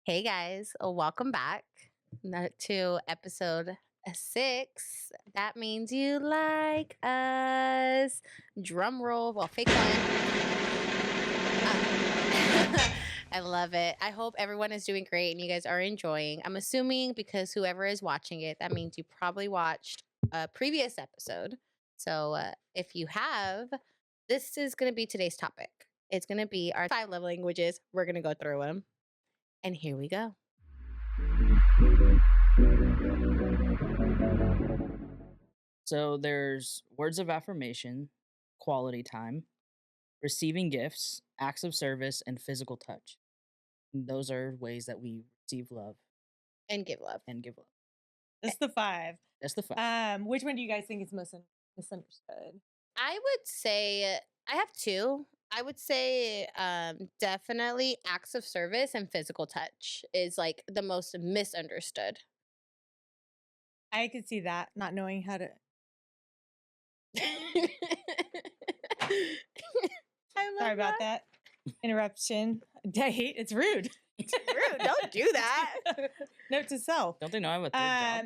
Hey guys, welcome back to episode 6. That means you like us. Drum roll, well, fake one. I love it. I hope everyone is doing great and you guys are enjoying. I'm assuming because whoever is watching it, that means you probably watched a previous episode. So if you have, this is going to be today's topic. It's going to be our 5 love languages. We're going to go through them. And here we go. So there's words of affirmation, quality time, receiving gifts, acts of service, and physical touch. And those are ways that we receive love And give love. and give love. That's the 5. That's the fact. Which one do you guys think is most misunderstood? I would say I have 2. I would say definitely acts of service and physical touch is like the most misunderstood. I could see that, not knowing how to. Sorry about that interruption. I hate it's rude. It's rude. Don't do that. Note to self. Don't they know I have a third job?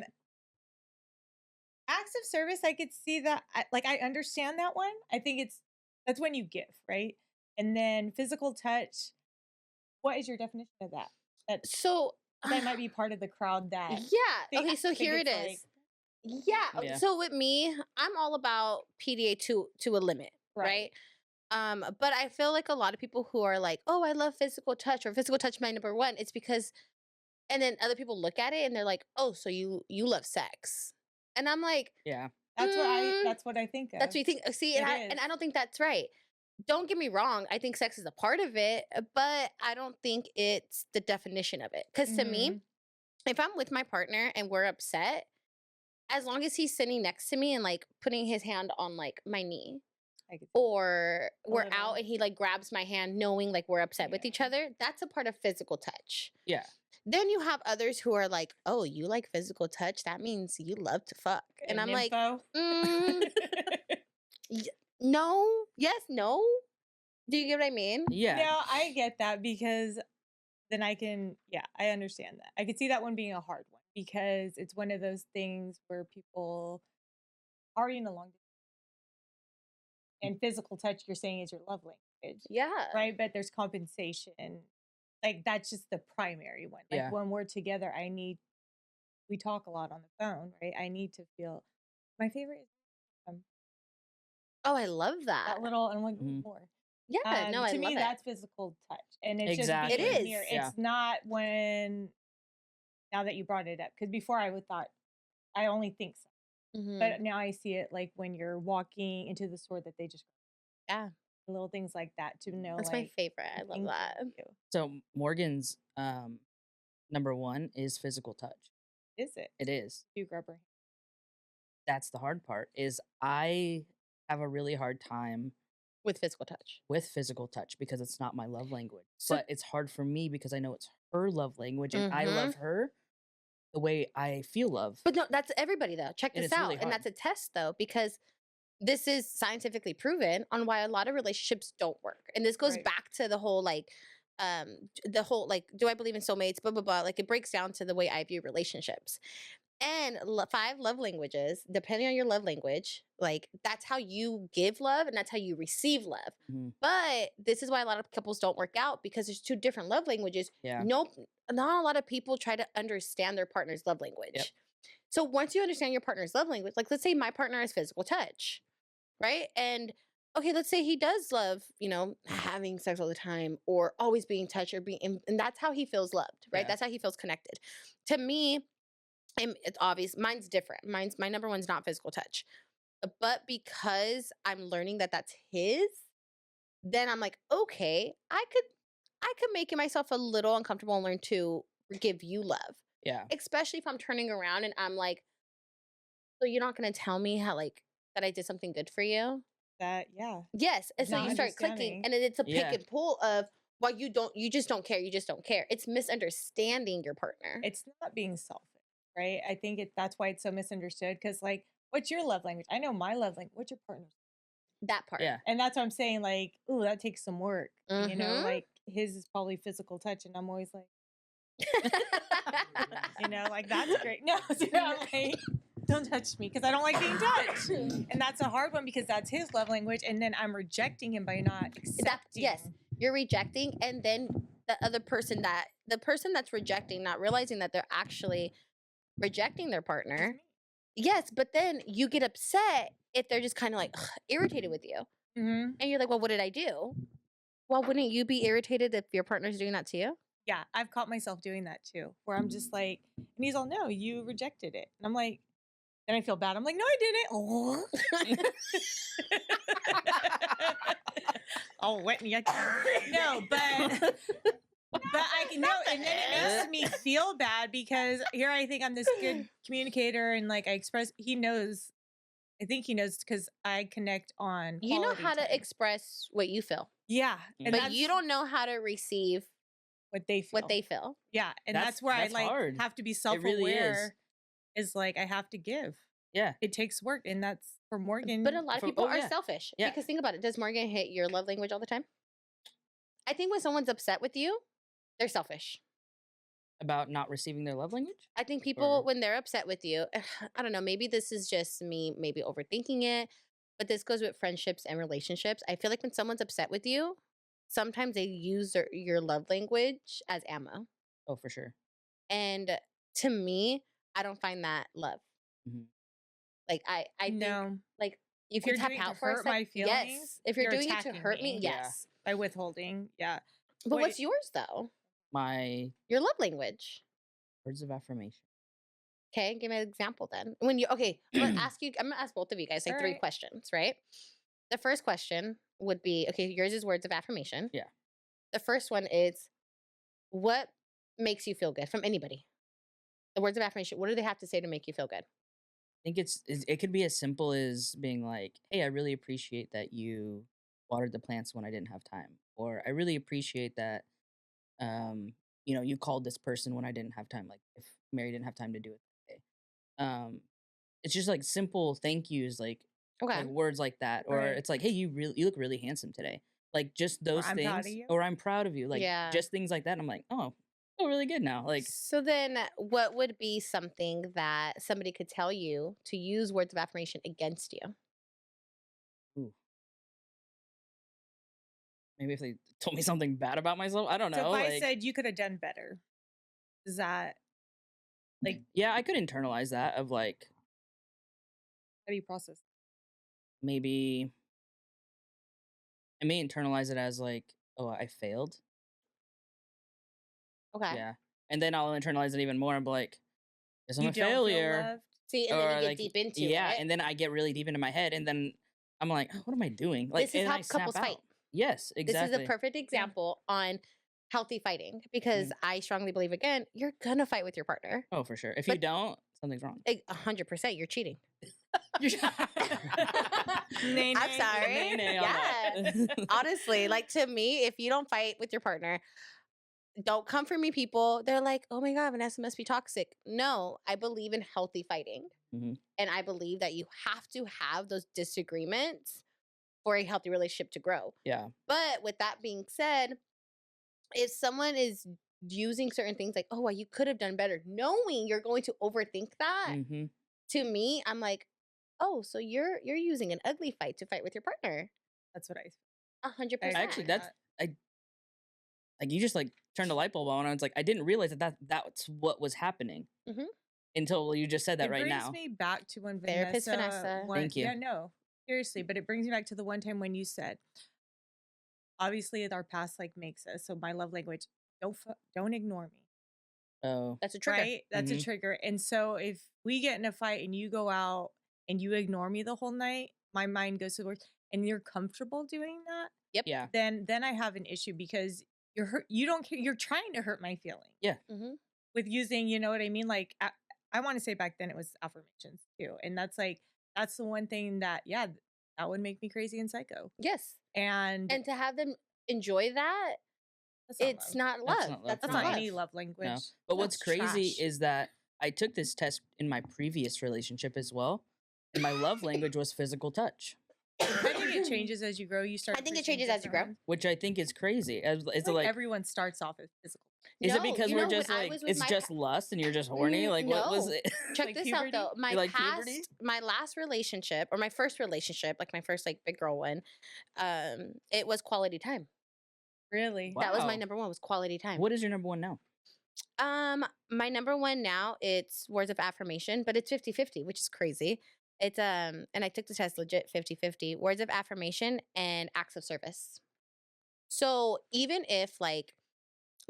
Acts of service, I could see that. I understand that one. I think that's when you give, right? And then physical touch. What is your definition of that? So That might be part of the crowd that. yeah. Okay, so here it is. Yeah. Yeah. So with me, I'm all about PDA to a limit, right? But I feel like a lot of people who are like, "Oh, I love physical touch," or "physical touch my number one," it's because, and then other people look at it and they're like, "Oh, so you love sex," and I'm like, Yeah. That's "Mm, what I think of. that's what you think." See, It and is. I don't think that's right. Don't get me wrong. I think sex is a part of it, but I don't think it's the definition of it. Because to me, Mhm. if I'm with my partner and we're upset, as long as he's sitting next to me and like putting his hand on like my knee, I could see or a we're little. out and he like grabs my hand knowing like we're upset with Yeah. each other, that's a part of physical touch. Yeah. Then you have others who are like, "Oh, you like physical touch, that means you love to fuck," and I'm like, Nympho. mm, no, yes, no. Do you get what I mean? Yeah. No, I get that because then I understand that. I could see that one being a hard one because it's one of those things where people are in a long and physical touch you're saying is your love language, Yeah. right? But there's compensation. Like that's just the primary one. Like Yeah. when we're together, we talk a lot on the phone, right? I need to feel my favorite is Oh, I love that. that little and one Mhm. more. Yeah, no, I To love me, it. that's physical touch, and it's Exactly. just being It near. is. Yeah. It's not when now that you brought it up, because before I would thought I only think so, Mhm. but now I see it like when you're walking into the store that they just Yeah, little things like that to know that's my like favorite. I love thinking that. of you. So Morgan's number one is physical touch. Is it? It is. You grab her hand. That's the hard part. Is I have a really hard time With physical touch. with physical touch because it's not my love language. So- But it's hard for me because I know it's her love language and I Mhm. love her the way I feel love. But no, that's everybody though. Check And this it's out. really And hard. that's a test though, because this is scientifically proven on why a lot of relationships don't work. And this goes Right. back to the whole like the whole like, do I believe in soulmates? Blah blah blah. Like it breaks down to the way I view relationships. And 5 love languages, depending on your love language, like that's how you give love and that's how you receive love. Mhm. But this is why a lot of couples don't work out because there's 2 different love languages. Yeah. Nope, not a lot of people try to understand their partner's love language. So once you understand your partner's love language, like let's say my partner is physical touch, right? And okay, let's say he does love, having sex all the time or always being touched or and that's how he feels loved, right? Yeah. That's how he feels connected. To me, and it's obvious. Mine's different. My number one's not physical touch. But because I'm learning that that's his, then I'm like, okay, I could make myself a little uncomfortable and learn to give you love. Yeah. Especially if I'm turning around and I'm like, so you're not gonna tell me how like that I did something good for you? Yeah. Yes. And so Not you start clicking understanding. and then it's a pick Yeah. and pull of well, you just don't care. You just don't care. It's misunderstanding your partner. It's not being selfish, right? I think that's why it's so misunderstood. Because like, what's your love language? I know my love language. What's your partner's? That part. Yeah. And that's what I'm saying. Like, ooh, that takes some work. Mhm. Like his is probably physical touch, and I'm always like, You know, like that's great. No, so I'm like, don't touch me because I don't like being touched. And that's a hard one because that's his love language. And then I'm rejecting him by not accepting. Yes, you're rejecting, and then the person that's rejecting, not realizing that they're actually rejecting their partner. Yes, but then you get upset if they're just kind of like irritated with you. Mm-hmm. And you're like, well, what did I do? Well, wouldn't you be irritated if your partner's doing that to you? Yeah, I've caught myself doing that too, where I'm just like, and he's all, no, you rejected it. And I'm like, then I feel bad. I'm like, no, I didn't. Oh, wet and yucky. No, but I can know, and then it makes me feel bad because here I think I'm this good communicator and like I express. He knows. I think he knows because I connect on. You know how time. to express what you feel. Yeah, and but you don't know how to receive what they feel. Yeah, and that's where I like hard. have to be self-aware. Really is like I have to give. Yeah, it takes work, and that's for Morgan. But a lot of people are selfish. Yeah, because think about it. Does Morgan hit your love language all the time? I think when someone's upset with you, they're selfish. About not receiving their love language? I think people, when they're upset with you, I don't know, maybe this is just me maybe overthinking it, but this goes with friendships and relationships. I feel like when someone's upset with you, sometimes they use your love language as ammo. Oh, for sure. And to me, I don't find that love. Mm-hmm. Like I think like if you're doing to hurt my feelings, yes. If you're doing it to hurt me, yes. By withholding, yeah. But what's yours though? Your love language. Words of affirmation. Okay, give me an example then. When you I'm gonna ask both of you guys like 3 questions, right? The first question would be, okay, yours is words of affirmation. Yeah. The first one is, what makes you feel good from anybody? The words of affirmation, what do they have to say to make you feel good? I think it could be as simple as being like, hey, I really appreciate that you watered the plants when I didn't have time. Or I really appreciate that you called this person when I didn't have time. Like if Mary didn't have time to do it that day. It's just like simple thank yous, like words like that. Or it's like, hey, you look really handsome today. Like just those things. I'm proud of you. Or I'm proud of you. Like just things like that. And I'm like, oh, I feel really good now. Like, so then what would be something that somebody could tell you to use words of affirmation against you? Ooh. Maybe if they told me something bad about myself, I don't know. So if I said you could have done better, is that like? Yeah, I could internalize that of like. How do you process? Maybe I may internalize it as like, oh, I failed. Okay. Yeah. And then I'll internalize it even more and be like, guess I'm a failure. See, and then you get deep into it. Yeah, and then I get really deep into my head, and then I'm like, what am I doing? Like, this is how couples fight. Yes, exactly. This is a perfect example on healthy fighting because I strongly believe, again, you're gonna fight with your partner. Oh, for sure. If you don't, something's wrong. 100%, you're cheating. I'm sorry. Yes. Honestly, like to me, if you don't fight with your partner, don't come for me, people. They're like, oh my God, Vanessa must be toxic. No, I believe in healthy fighting. Mm-hmm. And I believe that you have to have those disagreements for a healthy relationship to grow. Yeah. But with that being said, if someone is using certain things like, oh, well, you could have done better, knowing you're going to overthink that, to me, I'm like, oh, so you're using an ugly fight to fight with your partner. That's what 100%. Actually, like you just like turned a light bulb on, and I was like, I didn't realize that's what was happening until you just said that right now. It brings me back to when Therapist Vanessa. Thank you. Yeah, no, seriously, but it brings me back to the one time when you said, obviously, our past like makes us. So my love language, don't ignore me. Oh, that's a trigger. Right? That's a trigger. And so if we get in a fight and you go out and you ignore me the whole night, my mind goes to work, and you're comfortable doing that. Yep. Yeah. Then I have an issue because you're hurt. You don't care. You're trying to hurt my feeling. Yeah. With using, you know what I mean? Like I want to say back then it was affirmations too, and that's the one thing that that would make me crazy and psycho. Yes. And to have them enjoy that, it's not love. That's not any love language. No. But what's crazy is that I took this test in my previous relationship as well, and my love language was physical touch. I think it changes as you grow. I think it changes as you grow, which I think is crazy. It's like everyone starts off as physical Is it No, because you we're know, when just I like was with it's my just lust and you're just horny? Like what was no. it? Check Like this out puberty? though. My Like puberty? my last relationship or my first relationship, like my first like big girl one, it was quality time. Really? That was my Wow. number one, was quality time. What is your number one now? My number one now, it's words of affirmation, but it's 50-50, which is crazy. It's and I took the test legit 50-50, words of affirmation and acts of service. So even if like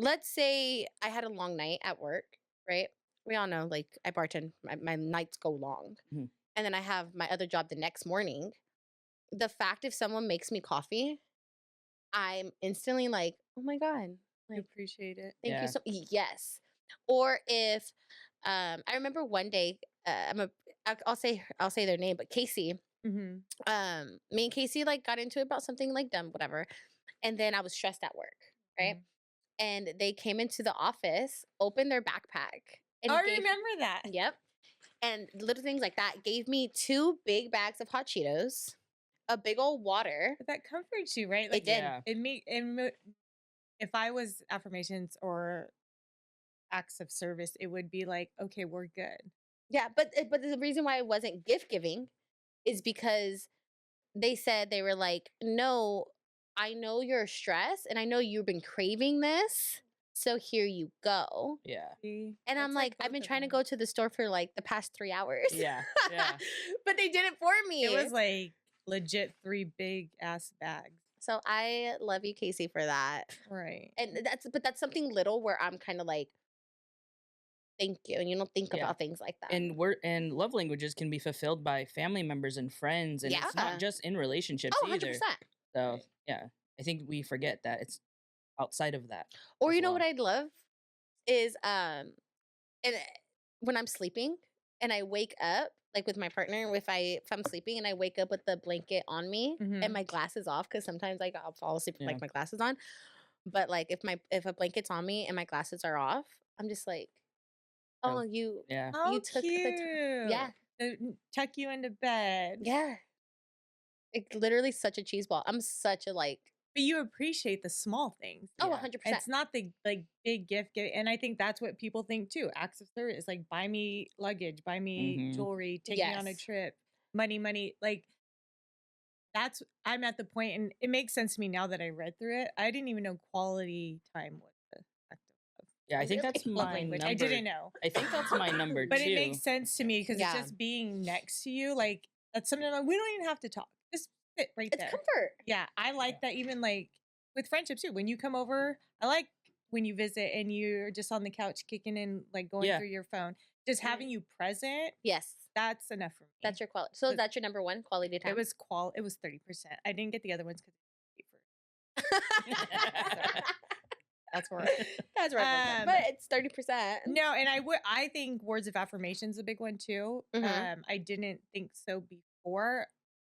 let's say I had a long night at work, right? We all know like I bartend, my nights go long. Mhm. And then I have my other job the next morning. The fact if someone makes me coffee, I'm instantly like, oh my God, I like appreciate it. thank you Yeah. so yes. Or if I remember one day, I'll say their name, but Casey, Mm-hmm. me and Casey like got into it about something like dumb, whatever. And then I was stressed at work, right? And they came into the office, opened their backpack, and I gave remember that. yep, and little things like that. Gave me 2 big bags of hot Cheetos, a big old water. But that comforts you, right? It Like did. Yeah. if I was affirmations or acts of service, it would be like, okay, we're good. Yeah, but the reason why I wasn't gift giving is because they said they were like, "No, I know you're stressed and I know you've been craving this. So here you go." Yeah. See? And I'm That's like, I've both been of trying to them. go to the store for like the past 3 hours. Yeah. Yeah. But they did it for me. It was like legit 3 big ass bags. So I love you, Casey, for that. Right. And that's something little where I'm kind of like, thank you. And you don't think Yeah. about things like that. And love languages can be fulfilled by family members and friends, and it's Yeah. not just in relationships Oh, 100%. either. So yeah, I think we forget that it's outside of that. Or as you know well. what I'd love is and when I'm sleeping and I wake up like with my partner, if I'm sleeping and I wake up with the blanket on me and Mhm. my glasses off, because sometimes like I'll fall asleep with Yeah. like my glasses on. But like if a blanket's on me and my glasses are off, I'm just like, oh, So, you yeah. How took the cute. time. Yeah. Tuck you into bed. Yeah. It's literally such a cheese ball. I'm such a like, But you appreciate the small things. oh, Yeah. 100%. It's not the like big gift giving. And I think that's what people think too. Acts of service, like buy me luggage, buy me Mhm. jewelry, take me on a Yes. trip, money. Like I'm at the point, and it makes sense to me now that I read through it. I didn't even know quality time was the act of Yeah, I think Really? that's love my language. number. I didn't know. I think that's my number But two. it makes sense to me because Yeah. it's just being next to you. Like that's something like we don't even have to talk. Just sit right It's there. comfort. Yeah, I like that even like with friendships too. When you come over, I like when you visit and you're just on the couch kicking and like going Yeah. through your phone. Just having you present, Yes. that's enough for me. That's your quality. So But that's your number one quality time. it was 30%. I didn't get the other ones because that's where That's right. But it's 30%. no, and I think words of affirmation is a big one too. Mhm. I didn't think so before.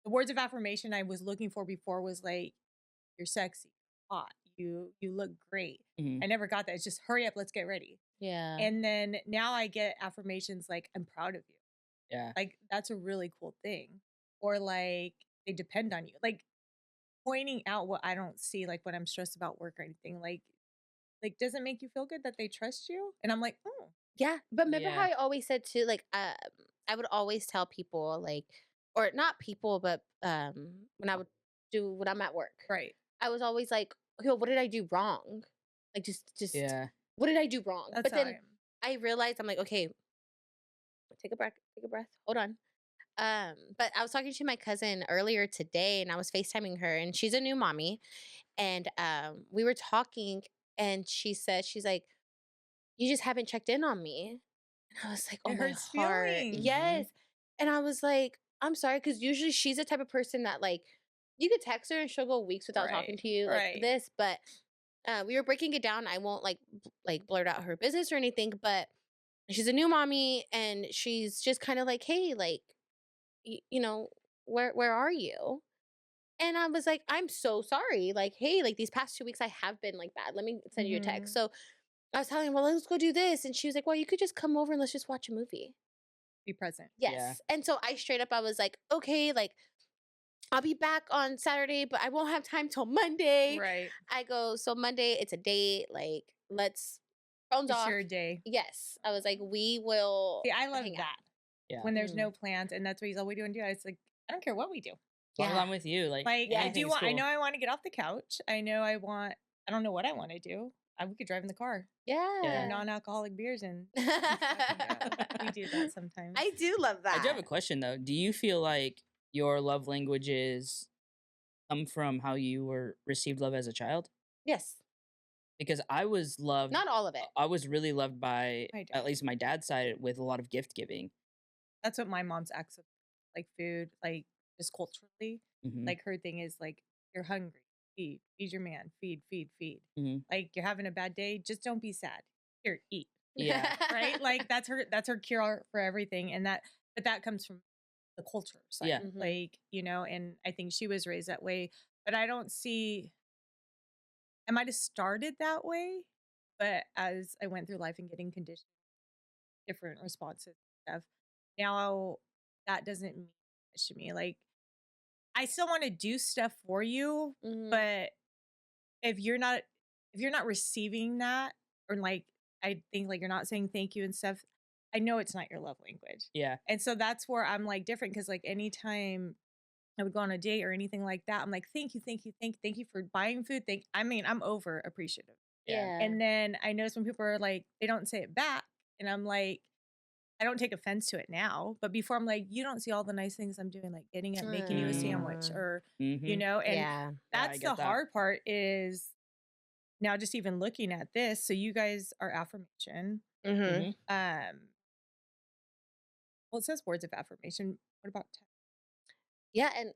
The words of affirmation I was looking for before was like, you're sexy, hot, you look great. Mhm. I never got that. It's just hurry up, let's get ready. Yeah. And then now I get affirmations like, I'm proud of you. Yeah. Like that's a really cool thing. Or like they depend on you. Like pointing out what I don't see, like when I'm stressed about work or anything. Like does it make you feel good that they trust you? And I'm like, oh, Yeah. But remember how Yeah. I always said too, like, I would always tell people, like, or not people, but when I'm at work, right. I was always like, yo, what did I do wrong? Like, just, Yeah. what did I do wrong? That's But how I then am. I realized, I'm like, okay, take a breath, hold on. But I was talking to my cousin earlier today and I was FaceTiming her and she's a new mommy. And we were talking and she's like, you just haven't checked in on me. And I was like, oh, It my hurts heart. feelings. Yes. And I was like, I'm sorry, because usually she's the type of person that like you could text her and she'll go weeks without talking Right, to you, like right. this. But we were breaking it down. I won't like blurt out her business or anything, but she's a new mommy and she's just kind of like, hey, like, you know, where are you? And I was like, I'm so sorry. Like, hey, like these past 2 weeks I have been like bad. Let me send you a text. Mhm. So I was telling her, well, let's go do this. And she was like, well, you could just come over and let's just watch a movie. Be present. Yes. Yeah. And so I was like, okay, like I'll be back on Saturday, but I won't have time till Monday. Right. I go, so Monday it's a date. Like let's phones It's off. your day. Yes, I was like, we will. See, I love hang out. that. Yeah. When there's Mhm. no plans, and that's what he's all we do and do. It's like I don't care what we do. As long as Yeah. I'm with you, like Like Yeah. I do anything's want. I cool. know I want to get off the couch. I know I want. I don't know what I want to do. We could drive in the car. Yeah. Have non-alcoholic beers and we do that sometimes. I do love that. I do have a question though. Do you feel like your love languages come from how you were received love as a child? Yes. Because I was loved. Not all of it. I was really loved by My dad. at least my dad's side with a lot of gift giving. That's what my mom's acts of, like food, like just culturally. Mhm. Like her thing is like you're hungry, feed your man, feed. Mhm. Like you're having a bad day, just don't be sad. Here, eat. Yeah. Right? Like that's her cure for everything, and that comes from the culture side. Yeah. Mhm. Like and I think she was raised that way, but I don't see. I might have started that way, but as I went through life and getting conditioned, different responses and stuff, now that doesn't mean much to me. Like I still want to do stuff for you, Mhm. but if you're not receiving that, or like I think like you're not saying thank you and stuff, I know it's not your love language. Yeah. And so that's where I'm like different, because like anytime I would go on a date or anything like that, I'm like, thank you for buying food. I'm over appreciative. Yeah. And then I notice when people are like, they don't say it back, and I'm like, I don't take offense to it now, but before I'm like, you don't see all the nice things I'm doing, like getting up, making you a sandwich, or Mhm. and yeah. that's I get the that. hard part is now just even looking at this. So you guys are affirmation. Mhm. Mhm. Well, it says words of affirmation. What about text? Yeah, and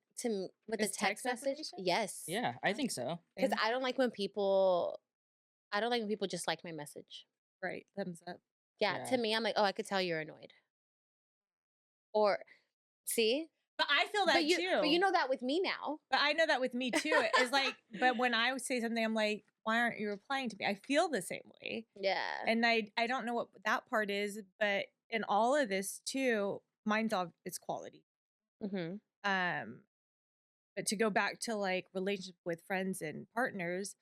with the Is text text message, affirmation? yes. Yeah, I think so. Because Same? I don't like when people just like my message. Right, thumbs up. Yeah, Yeah. to me, I'm like, oh, I could tell you're annoyed. Or see, But I feel that but you too. know that with me now. But I know that with me too. It's like, but when I would say something, I'm like, why aren't you replying to me? I feel the same way. Yeah. And I don't know what that part is, but in all of this too, mine's all it's quality. Mm-hmm. But to go back to like relationship with friends and partners,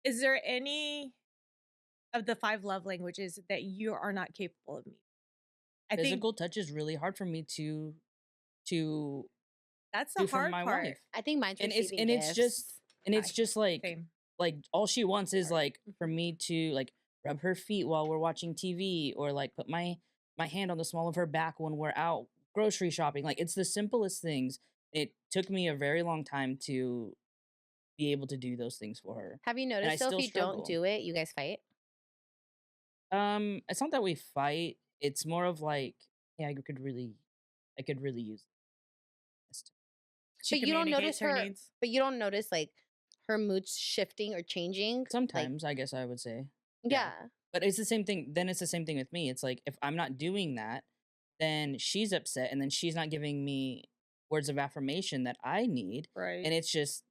is there any of the 5 love languages that you are not capable of meeting? I think Physical touch is really hard for me to that's the do for hard my part. wife. I think mine's And receiving it's just gifts. it's just like Same. all she wants is Hard. like for me to like rub her feet while we're watching TV, or like put my hand on the small of her back when we're out grocery shopping. Like it's the simplest things. It took me a very long time to be able to do those things for her. Have you I noticed though, if still you struggle. don't do it, you guys fight? It's not that we fight. It's more of like, yeah, I could really use this. She But you don't notice communicates her her. needs. But you don't notice like her moods shifting or changing. Like, Sometimes, I guess I would say. yeah. But it's the same thing. Then it's the same thing with me. It's like if I'm not doing that, then she's upset, and then she's not giving me words of affirmation that I need. Right. And it's just,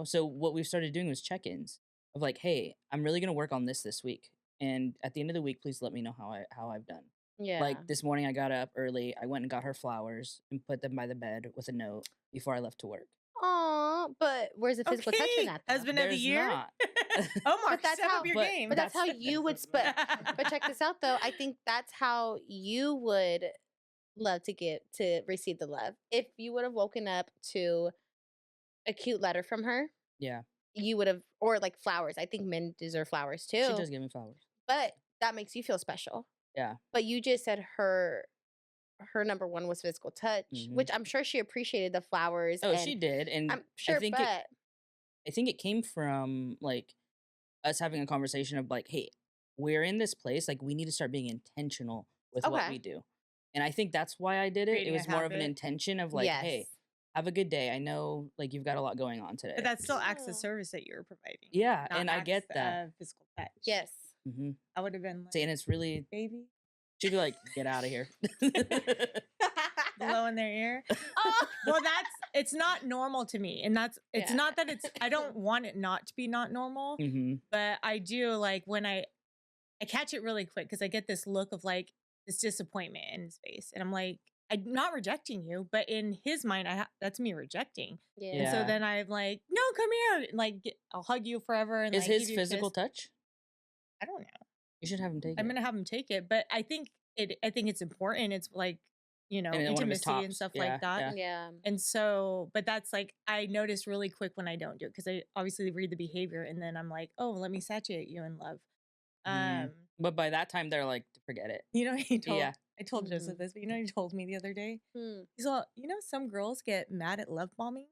so what we've started doing was check-ins of like, hey, I'm really gonna work on this week, and at the end of the week, please let me know how I've done. Yeah. Like this morning, I got up early. I went and got her flowers and put them by the bed with a note before I left to work. Aw, but where's the physical touch in that? Though? Husband of the There's year. not. Omar, But that's step how- up your but- game. But that's how you would split. But check this out though. I think that's how you would love to receive the love. If you would have woken up to a cute letter from her, Yeah, you would have, or like flowers. I think men deserve flowers too. she does give me flowers. But that makes you feel special. Yeah. But you just said her number one was physical touch, Mhm. which I'm sure she appreciated the flowers. Oh, and she did, and I'm sure, I think but I think it came from like us having a conversation of like, hey, we're in this place, like we need to start being intentional with what Okay. we do. And I think that's why I did it. Creating It a was more of an habit. intention of like, yes. hey, have a good day. I know like you've got a lot going on today. But that's still acts Yeah. of service that you're providing. Yeah, not and I get acts that. of physical touch. Yes. Mm-hmm. I would have been like, And it's really, baby, she'd be like, get out of here. blow in their ear. Oh. Well, it's not normal to me, and it's Yeah. not that it's. I don't want it not to be not normal, Mm-hmm. but I do like when I catch it really quick because I get this look of like this disappointment in his face, and I'm like, I'm not rejecting you, but in his mind, that's me rejecting. Yeah. And so Yeah. then I'm like, no, come here, and like I'll hug you forever. And Is like, his give you a physical kiss. touch? I don't know. You should have him take I'm it. gonna have him take it, but I think it's important. It's like, you know, And then one of his intimacy and tops. stuff Yeah, like that. yeah. Yeah. And so, but that's like, I notice really quick when I don't do it because I obviously read the behavior and then I'm like, oh, let me satiate you in love. But by that time, they're like, forget it. You know, Yeah. I told Joseph this, but you know, he told me the other day. Hmm. He's all, you know, some girls get mad at love bombing.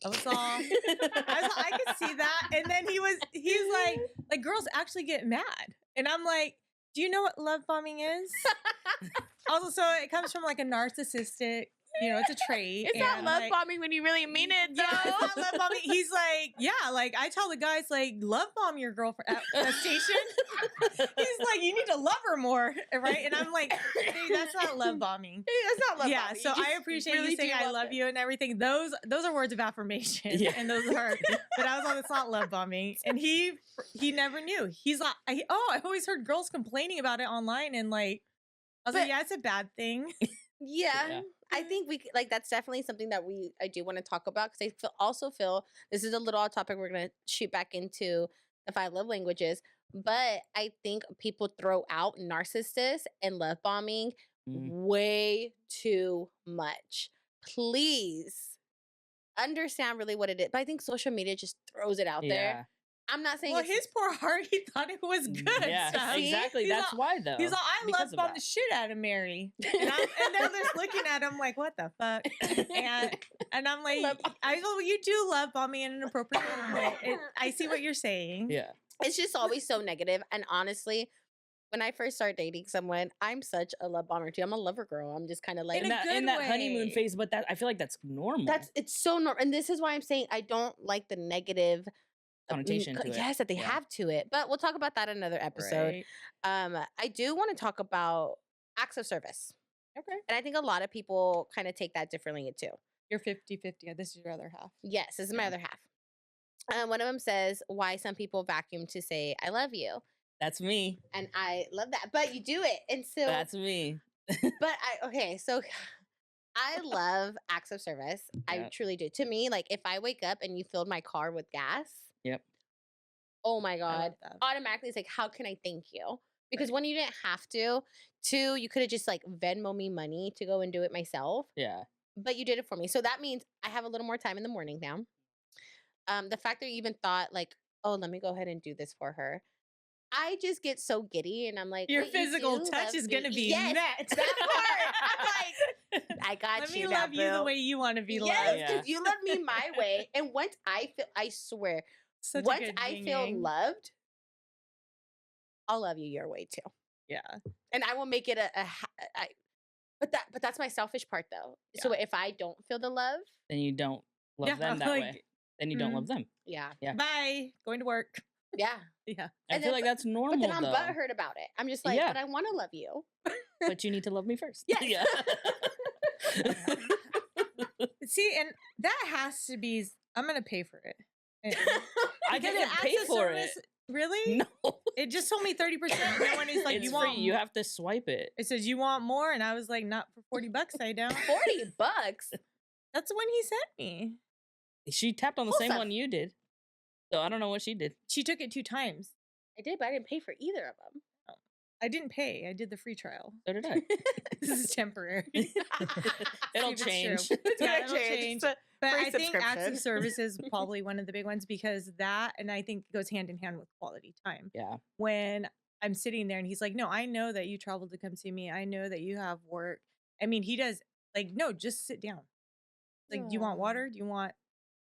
I was all, I could see that. And then he's like girls actually get mad. And I'm like, do you know what love bombing is? Also, so it comes from like a narcissistic, you know, it's a trait. It's not and, love like, bombing when you really mean it, though. yeah, it's not love bombing. He's like, yeah, like I tell the guys, like, love bomb your girlfriend at the station. He's like, you need to love her more, right? And I'm like, hey, that's not love bombing. That's not love Yeah, bombing. so You I just appreciate really you saying do I love love them. you and everything. Those are words of affirmation, Yeah. and those are. But I was like, it's not love bombing, and he never knew. He's like, I always heard girls complaining about it online, and like, I was like, yeah, it's a bad thing. Yeah. Yeah. I think like that's definitely something that I do want to talk about because also feel this is a little off topic. We're gonna shoot back into the 5 love languages, but I think people throw out narcissists and love bombing way too much. Please understand really what it is. But I think social media just throws it out there. I'm not saying Well, his poor heart, he thought it was good. Yeah, stuff. exactly. He's That's all, why, though. He's like, I because love of bomb that. the shit out of Mary, and they're just looking at him like, what the fuck? And I'm like, well, you do love bombing in an appropriate way. I see what you're saying. Yeah. It's just always so negative. And honestly, when I first start dating someone, I'm such a love bomber too. I'm a lover girl. I'm just kind of like In a that good honeymoon way. phase, but that I feel like that's normal. it's so normal. And this is why I'm saying I don't like the negative connotation to it. yes, that they have to it. But we'll talk about that in another episode. Right. I do want to talk about acts of service. Okay. And I think a lot of people kind of take that differently too. You're 50-50. This is your other half. Yes, this is my other half. One of them says why some people vacuum to say I love you. That's me. And I love that. But you do it. And so That's me. So I love acts of service. I Yep. truly do. To me, like if I wake up and you filled my car with gas, Yep. oh my I God, love that. automatically it's like, how can I thank you? Because one, you didn't have to. 2, you could have just like Venmo me money to go and do it myself. Yeah. But you did it for me. So that means I have a little more time in the morning now. The fact that you even thought like, oh, let me go ahead and do this for her. I just get so giddy and I'm like, Your "Wait, you physical do touch love is me?" going to be Yes, met. that part. I'm like, I got Let you. me now, love you the boo. way you want to be Yes, loved. Yeah. because you love me my way. And once I swear, Such a once good I yin feel yang. loved, I'll love you your way too. Yeah. And I will make it but that's my selfish part though. So if I don't feel the love, Then you don't love Yeah, them that like, way. Then you don't love them. yeah. Yeah. Bye. Going to work. Yeah. Yeah. I And feel then- like that's normal, But then I'm though. butthurt about it. I'm just like, Yeah. but I want to love you. But you need to love me first. Yes. Yeah. See, and that has to be, I'm going to pay for it. I Because didn't the pay access for service- it. Really? No. It just told me 30%. And then when he's like, It's you free. want You have to swipe it. It says, you want more? And I was like, not for $40, I don't. $40. That's the one he sent me. She tapped on the Full same stuff. one you did. So I don't know what she did. She took it 2 times. I did, but I didn't pay for either of them. I didn't pay. I did the free trial. So did I. This is temporary. It'll See if it's change. true. It's Yeah, gonna it'll change. change. It's a But free I think acts subscription. of service is probably one of the big ones because that, and I think goes hand in hand with quality time. Yeah. When I'm sitting there and he's like, no, I know that you traveled to come see me. I know that you have work. I mean, he does like, no, just sit down. Like, do you want Aw. water? Do you want,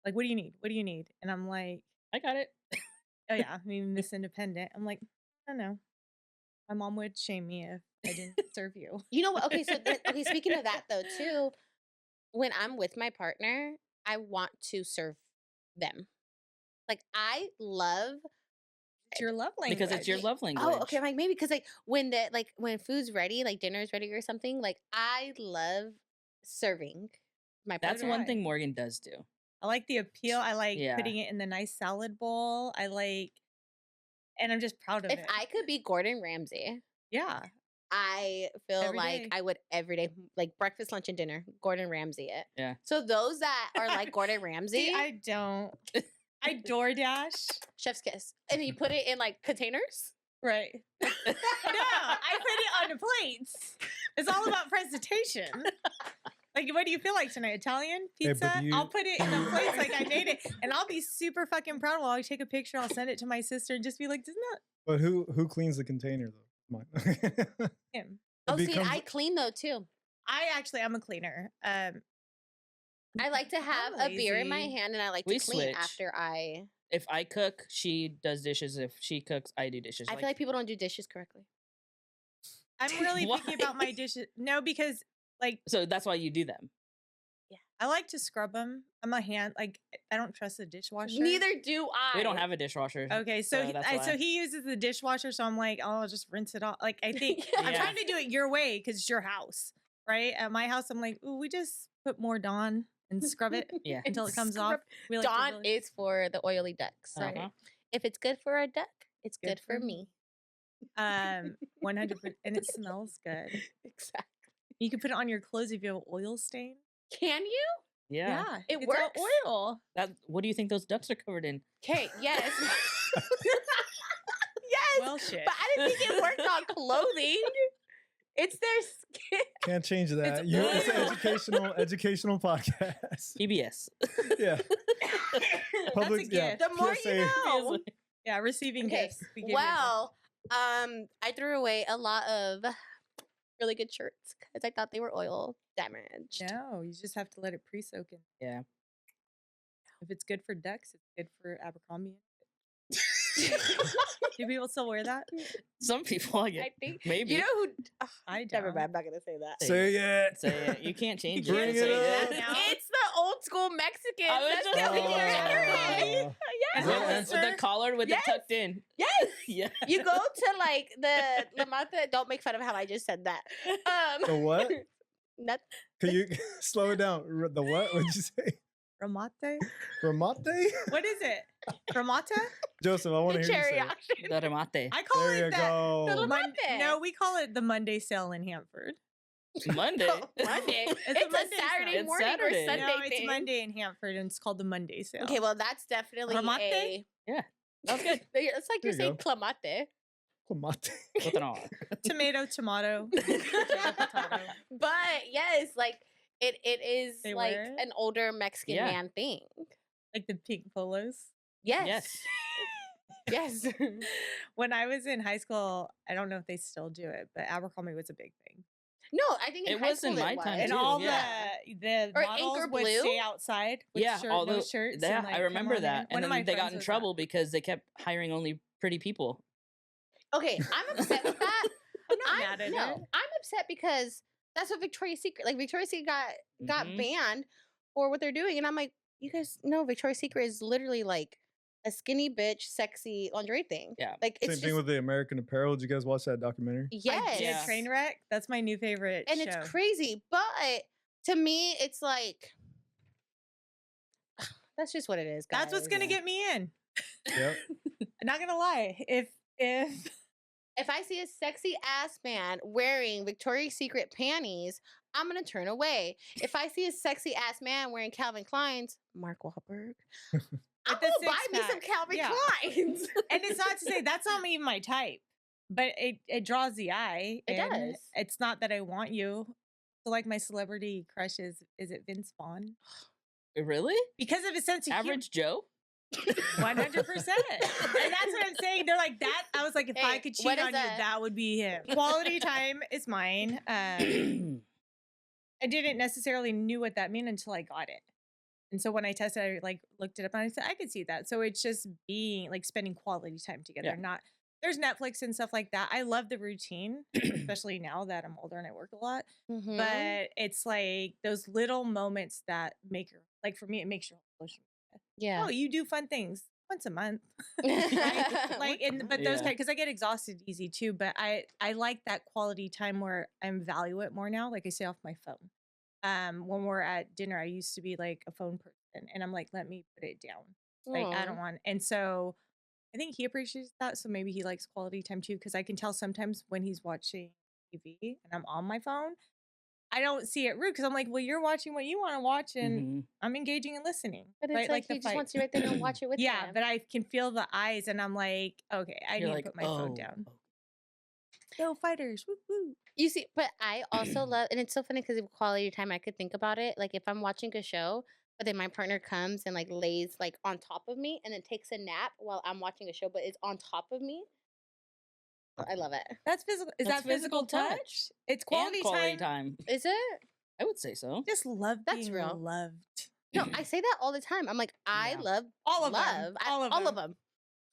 like, what do you need? What do you need? And I'm like, I got it. oh yeah, I mean, Miss Independent. I'm like, I don't know. My mom would shame me if I didn't serve you. You know what? Okay, so speaking of that though, too, when I'm with my partner, I want to serve them. Like I love. It's your love language. Because it's your love language. Oh, okay. Like maybe because like when food's ready, like dinner's ready or something. Like I love serving my partner. That's one thing Morgan does do. I like the appeal. I like Yeah. putting it in the nice salad bowl. I like, and I'm just proud of If it. I could be Gordon Ramsay, Yeah. I feel Every like day. I would every day, like breakfast, lunch, and dinner. Gordon Ramsay it. Yeah. So those that are like Gordon Ramsay, See, I don't. I DoorDash. Chef's kiss. And you put it in like containers? Right. No, I put it on the plates. It's all about presentation. Like, what do you feel like tonight? Italian Hey, but pizza? do you- I'll put it in the plates like I made it, and I'll be super fucking proud. While I take a picture, I'll send it to my sister and just be like, "Isn't that But who cleans the container though? Come on. him?" Oh, see, becomes- I clean though too. I'm a cleaner. I like to have I'm a beer in my lazy. hand and I like We to clean switch. after I. If I cook, she does dishes. If she cooks, I do dishes. I feel like people don't do dishes correctly. I'm really Why? picky about my dishes. No, because like so that's why you do them. I like to scrub them. I'm a hand like I don't trust the dishwasher. Neither do I. We don't have a dishwasher. Okay, so So that's so why. he uses the dishwasher, so I'm like, oh, I'll just rinse it off. Like I think I'm Yeah. trying to do it your way because it's your house, right? At my house, I'm like, ooh, we just put more Dawn and scrub it Yeah. until it comes Scrub- off. We like to Dawn really- is for the oily ducks. Right. Uh-huh. If it's good for a duck, it's Good good, for for me. me. 100%, and it smells good. Exactly. You can put it on your clothes if you have an oil stain. Can you? Yeah. It it's all works? oil. That. What do you think those ducks are covered in? Okay, yes. yes. Well, shit. But I didn't think it worked on clothing. It's their skin. Can't change that. It's It's an oil. educational podcast. PBS. Yeah. That's a gift. The more PSA. you know. Yeah, receiving Okay. gifts. We give you a gift. Well, I threw away a lot of really good shirts because I thought they were oil damaged. No, you just have to let it pre-soak in. Yeah. If it's good for ducks, it's good for Abercrombie. Do people still wear that? Some people, I I get. think Maybe. you know who. I don't. Never mind. I'm not gonna say that. Say it. Say it. You can't change Bring it. it Say up. now. It's the old school Mexicans. I was That's just the thinking thing that. generation. Oh. And Yeah, Hollister- With the collar with Yes. it tucked in. Yes. Yeah. You go to like the La Mata. Don't make fun of how I just said that. The what? Not, Can you slow it down? The what? What'd you say? Ramate? Ramate? What is it? Ramata? Joseph, I want the to hear you cherry say it. auction. The remate. I call There it you that. go. The Mon- no, we call it the Monday sale in Hanford. Monday. Monday. It's a It's a Monday Saturday sale. It's morning Saturday. or Sunday No, it's thing. Monday in Hanford, and it's called the Monday sale. Okay, well that's definitely Clamate? a. That's good. It's like There you're you saying clamate. Ramate. With an R. tomato, tomato. Potato. But yes, like it is They like wear it? an older Mexican Yeah. man thing. Like the pink polos. Yes. Yes. Yes. When I was in high school, I don't know if they still do it, but Abercrombie was a big thing. No, I think in It high was in school my it time, And too, all yeah. the Or models Anchor would Blue? stay outside with Yeah, all those those shirts. Yeah, and, like, I remember come on that. in. One And of then my they got friends in was trouble because they kept hiring only pretty people. Okay, I'm upset with that. I'm not mad at it. I'm upset because that's what Victoria's Secret, like Victoria's Secret got Mhm. banned for what they're doing, and I'm like, you guys know Victoria's Secret is literally like a skinny bitch, sexy lingerie thing. Yeah. like it's Same just thing with the American Apparel. Did you guys watch that documentary? yes, I did Yeah. Trainwreck. That's my new favorite and show. it's crazy. But to me, it's like that's just what it is. That's what's gonna guys. get me in. Yep. I'm not gonna lie. If If I see a sexy ass man wearing Victoria's Secret panties, I'm gonna turn away. If I see a sexy ass man wearing Calvin Klein's, Mark Wahlberg, I'm With the gonna buy me some six-pack, Calvin yeah. Klein's. and it's not to say that's not even my type, but it draws the eye. It and does. It's not that I want you. So like my celebrity crush is it Vince Vaughn? Really? Because of his sense of Average Joe? 100%. And that's what I'm saying. They're like that. I was like, if I Hey, could cheat what on is you, that? that would be him. Quality time is mine. I didn't necessarily knew what that meant until I got it. And so when I tested, I like looked it up and I said, I could see that. So it's just being like spending quality time together. Yeah. Not there's Netflix and stuff like that. I love the routine, especially now that I'm older and I work a lot. Mhm. But it's like those little moments that make your like for me, it makes your whole social media. yeah. Oh, you do fun things once a month. Right? Like and but those Yeah. kind because I get exhausted easy too. But I like that quality time where I value it more now. Like I stay off my phone. When we're at dinner, I used to be like a phone person, and I'm like, let me put it down. Like I don't want. And so I think he appreciates that. So maybe he likes quality time too, because I can tell sometimes when he's watching TV and I'm on my phone, I don't see it rude because I'm like, well, you're watching what you want to watch, and Mhm. I'm engaging and listening. But it's right, like the he just fight. wants you right there and watch it with Yeah, him. but I can feel the eyes, and I'm like, okay, I You're need like, to put my phone oh, down. oh. Go fighters! Woo woo! You see, but I also love, and it's so funny because of quality time, I could think about it. Like if I'm watching a show, but then my partner comes and like lays like on top of me and then takes a nap while I'm watching a show, but it's on top of me. I love it. That's physical. Is That's that physical physical touch? touch. It's And quality time. Is it? I would say so. Just love That's being real. loved. No, I say that all the time. I'm like, I Yeah. love All of them. love. All of all of them. them.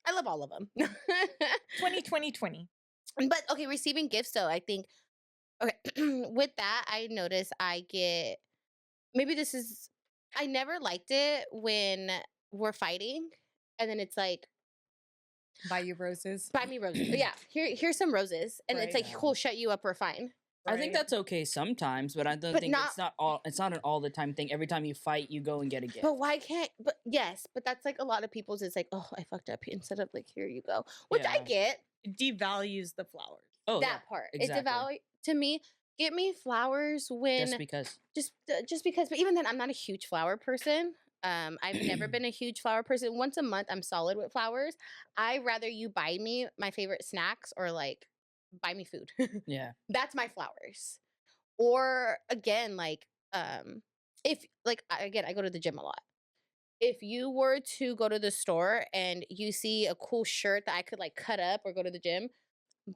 I love all of them. 2020. But okay, receiving gifts though, I think okay, with that, I notice I get maybe this is I never liked it when we're fighting and then it's like Buy you roses. buy me roses. Yeah, here's some roses. And it's Right. like, Yeah. cool, shut you up, we're fine. I think Right. that's okay sometimes, but I don't But think not- it's not an all the time thing. Every time you fight, you go and get a gift. But why can't but yes, but that's like a lot of people's it's like, oh, I fucked up instead of like here you go. Which I Yeah. get It devalues the flowers. Oh, that yeah, part. exactly. It's a value to me. Get me flowers when just because. just because, but even then I'm not a huge flower person. I've never been a huge flower person. Once a month I'm solid with flowers. I rather you buy me my favorite snacks or like buy me food. Yeah. That's my flowers. Or again, like if like again, I go to the gym a lot. If you were to go to the store and you see a cool shirt that I could like cut up or go to the gym,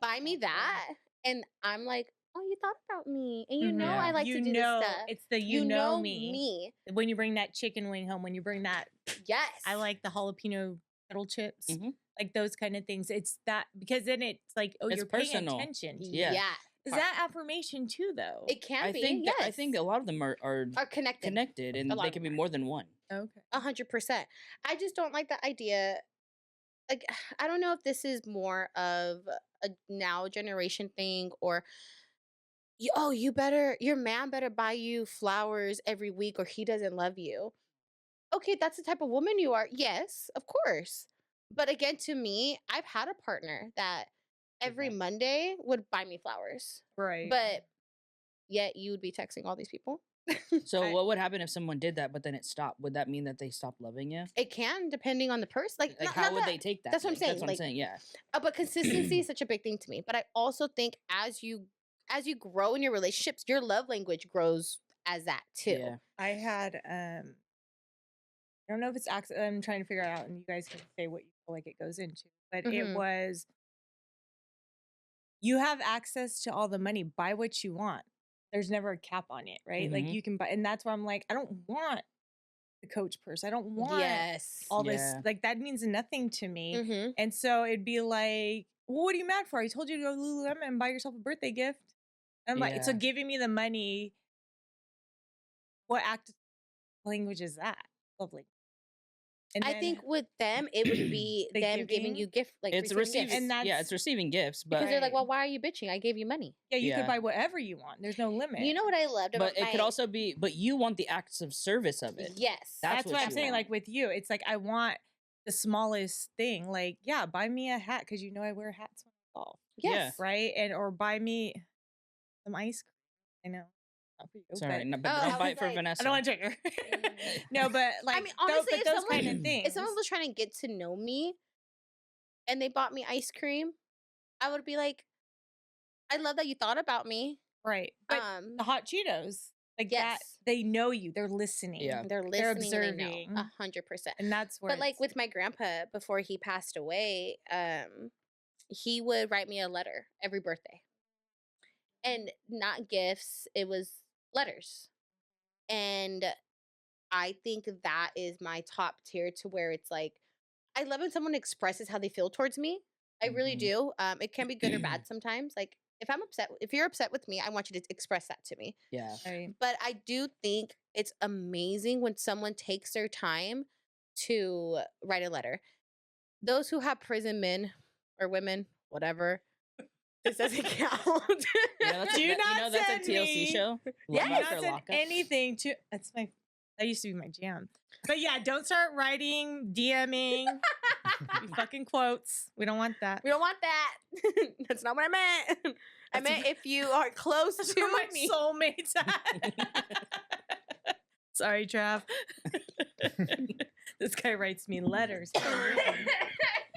buy me that. And I'm like, oh, you thought about me. And you know Yeah. I like you to do know, this stuff. it's the you know me. When you bring that chicken wing home, when you bring that, Yes. I like the jalapeno kettle chips, Mhm. like those kind of things. It's that because then it's like, oh, It's you're personal. paying attention. To Yeah. it. Is that affirmation too, though? It can I be. think yes. I think a lot of them are connected. connected, A and lot they of can them be are. more than one. Okay. 100%. I just don't like the idea. Like, I don't know if this is more of a now generation thing or your man better buy you flowers every week or he doesn't love you. Okay, that's the type of woman you are. Yes, of course. But again, to me, I've had a partner that every that. Monday would buy me flowers. Right. But yet you would be texting all these people. So what would happen if someone did that, but then it stopped? Would that mean that they stopped loving you? It can, depending on the person. Like, Like, not how would that- they take that? That's what I'm Like, saying. That's what like, I'm saying. Yeah. But consistency is such a big thing to me. But I also think as you grow in your relationships, your love language grows as that too. Yeah. I had I don't know if it's I'm trying to figure it out, and you guys can say what you feel like it goes into. But it Mhm. was you have access to all the money. Buy what you want. There's never a cap on it, right? Like Mhm. you can buy, and that's where I'm like, I don't want the Coach purse. I don't want Yes. all this. Yeah. Like that means nothing to me. Mm-hmm. And so it'd be like, well, what are you mad for? I told you to go to Lululemon and buy yourself a birthday gift. And I'm like, so Yeah. giving me the money. What act language is that? Lovely. And I then- think with them, it would be The them giving giving? you gift, like It's receiving receiving. gifts. And Yeah, that's- it's receiving gifts, Because but they're like, Right. well, why are you bitching? I gave you money. yeah, you Yeah. could buy whatever you want. There's no limit. You know what I loved about but it could also be. But you want the acts of service of it. Yes. That's That's what what I'm you saying. want. Like with you, it's like I want the smallest thing. Like, yeah, buy me a hat because you know I wear hats when I golf, Yes. right? And or buy me some ice cream. I know, not for you. Sorry, but no, but Oh, don't I buy was it for like- Vanessa. I don't want to trigger. No, but like, I mean, honestly, but if those someone, kind of things. if someone was trying to get to know me and they bought me ice cream, I would be like, I love that you thought about me. right, but the hot Cheetos, like that, yes. they know you. They're listening. Yeah. They're listening and they know. observing. 100%. And that's where. But like it's- with my grandpa, before he passed away, he would write me a letter every birthday. And not gifts, it was letters. And I think that is my top tier to where it's like, I love when someone expresses how they feel towards me. I really Mhm. do. It can be good or bad sometimes. Like if you're upset with me, I want you to express that to me. Yeah. right. But I do think it's amazing when someone takes their time to write a letter. Those who have prison men or women, whatever, this doesn't count. You know, Do that- not that's send a TLC me- show. Yeah. Do Lock not or send lock up. anything to. That used to be my jam. But yeah, don't start writing, DMing. You fucking quotes. We don't want that. We don't want that. That's not what I meant. I meant if you are close That's to where my me. soulmates at. Sorry, Trav. This guy writes me letters.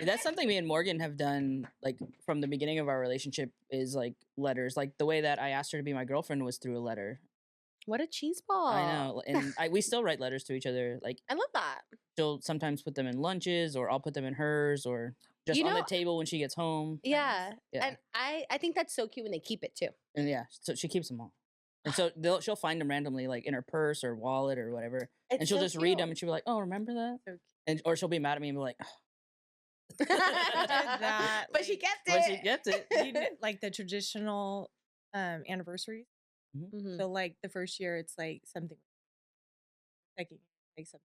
That's something me and Morgan have done, like from the beginning of our relationship, is like letters. Like the way that I asked her to be my girlfriend was through a letter. What a cheese ball. I know, and we still write letters to each other. Like I love that. she'll sometimes put them in lunches, or I'll put them in hers, or just You on the know- table when she gets home. Yeah. Yeah. And I think that's so cute when they keep it too. And yeah, so she keeps them all. And so she'll find them randomly, like in her purse or wallet or whatever, and It's she'll so just read them, cute. and she'll be like, "Oh, remember that?" So cute. And or she'll be mad at me and be like, that, But she like- gets "But she it. gets it." You know, like the traditional anniversaries. Mhm. So like the first year, it's like something. Second year, like something.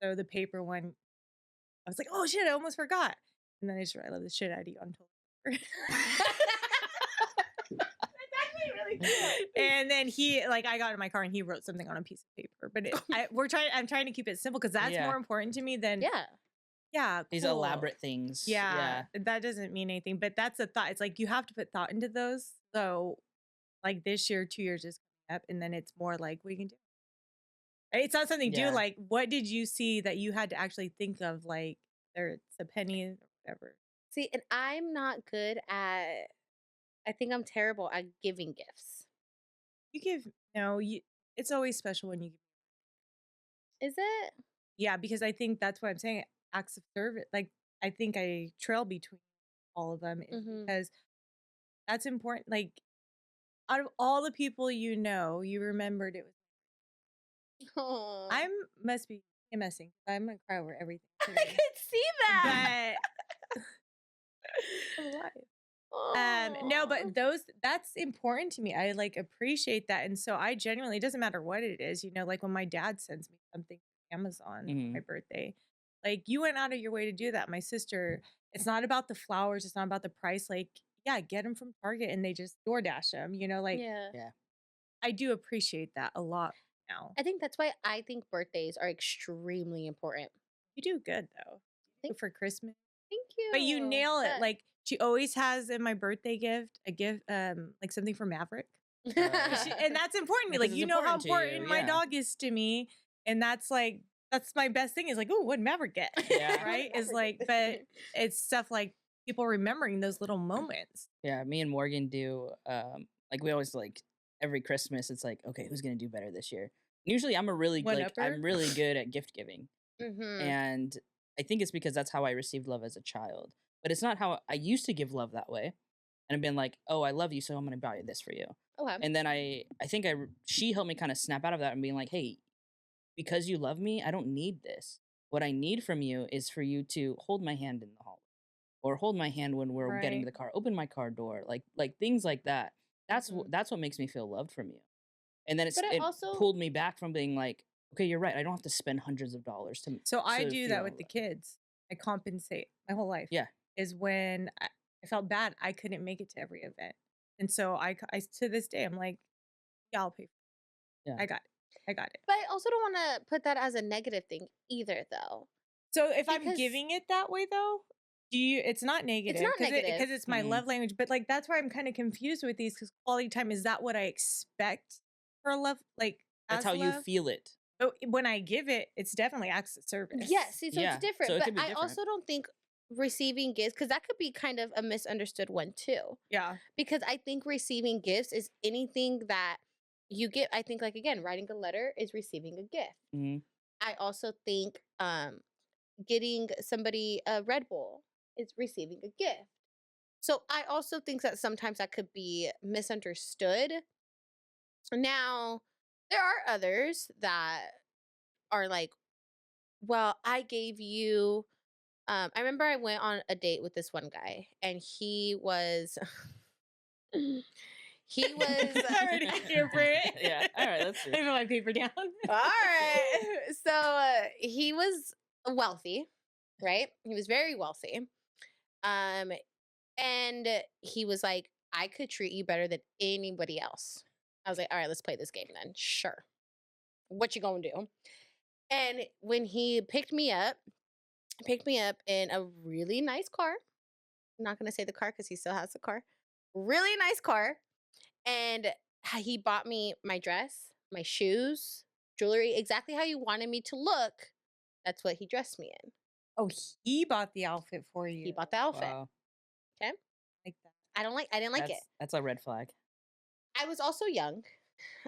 So the paper one, I was like, oh shit, I almost forgot. And then I just wrote, I love the shit out of you on toilet paper. And then he, like, I got in my car and he wrote something on a piece of paper. But I'm trying to keep it simple because that's Yeah. more important to me than Yeah. These cool. elaborate things. Yeah, that doesn't mean anything. But that's a thought. It's like you have to put thought into those. So, like this year, 2 years is coming up, and then it's more like what you can do. Right? It's not something Yeah. do like what did you see that you had to actually think of, like whether it's a penny or whatever. See, and I'm not good at, I think I'm terrible at giving gifts. You give it's always special when you give. Is it? Yeah, because I think that's what I'm saying. Acts of service, like I think I trail between all of them is Mhm. because that's important. Like out of all the people you know, you remembered it was. Aw. Must be messing. I'm gonna cry over everything. I today. could see that. But I'm alive. No, Aw. but that's important to me. I like appreciate that. And so I genuinely, it doesn't matter what it is, like when my dad sends me something from Amazon on my birthday, like you went out of your way to do that. My sister, it's not about the flowers, it's not about the price. Like, yeah, get them from Target and they just DoorDash them, like yeah. I do appreciate that a lot now. I think that's why I think birthdays are extremely important. You do good though. Thank- For Christmas. Thank you. But you nail it. But- Like she always has in my birthday gift a gift, like something for Maverick. And that's important to me. Because Like it's you know how important to you, important my yeah. dog is to me, and that's my best thing. Is like, oh, what did Maverick get? Yeah. Right? Is like, but it's stuff like people remembering those little moments. Yeah, me and Morgan do. Like we always like every Christmas. It's like, okay, who's gonna do better this year? Usually, I'm One-upper? I'm really good at gift giving, Mhm. and I think it's because that's how I received love as a child. But it's not how I used to give love that way. And I've been like, oh, I love you, so I'm gonna buy this for you. Okay. And then she helped me kind of snap out of that and being like, hey, because you love me, I don't need this. What I need from you is for you to hold my hand in the hallway, or hold my hand when we're getting to Right. the car, open my car door, like things like that. That's Mhm. that's what makes me feel loved from you. And then But it also- pulled me back from being like, okay, you're right. I don't have to spend hundreds of dollars to. So I to do that feel with the loved. kids. I compensate my whole life. Yeah. Is when I felt bad I couldn't make it to every event, and so I to this day I'm like, yeah, I'll pay. Yeah. I got it. But I also don't want to put that as a negative thing either, though. So if I'm Because- giving it that way though, it's not negative. not negative. because it's my Mhm. love language. But like that's where I'm kind of confused with these because quality time is that what I expect for love? Like That's as how you love? feel it. But when I give it, it's definitely acts of service. Yes, see, so Yeah, it's different. so it but could be I different. also don't think receiving gifts, because that could be kind of a misunderstood one too. Yeah. Because I think receiving gifts is anything that you get. I think, like, again, writing a letter is receiving a gift. Mhm. I also think getting somebody a Red Bull is receiving a gift. So I also think that sometimes that could be misunderstood. Now, there are others that are like, well, I gave you. I remember I went on a date with this one guy, and he was. He was. I'm ready here for it. Yeah. All right. Let's see. I put my paper down. All right. So he was wealthy, right? He was very wealthy. And he was like, I could treat you better than anybody else. I was like, all right, let's play this game then. Sure. What you gonna do? And when he picked me up, picked me up in a really nice car. I'm not gonna say the car because he still has the car. Really nice car. And he bought me my dress, my shoes, jewelry, exactly how you wanted me to look. That's what he dressed me in. Oh, he bought the outfit for you. He bought the outfit. Wow. Okay. Like that. I didn't like it. That's a red flag. I was also young.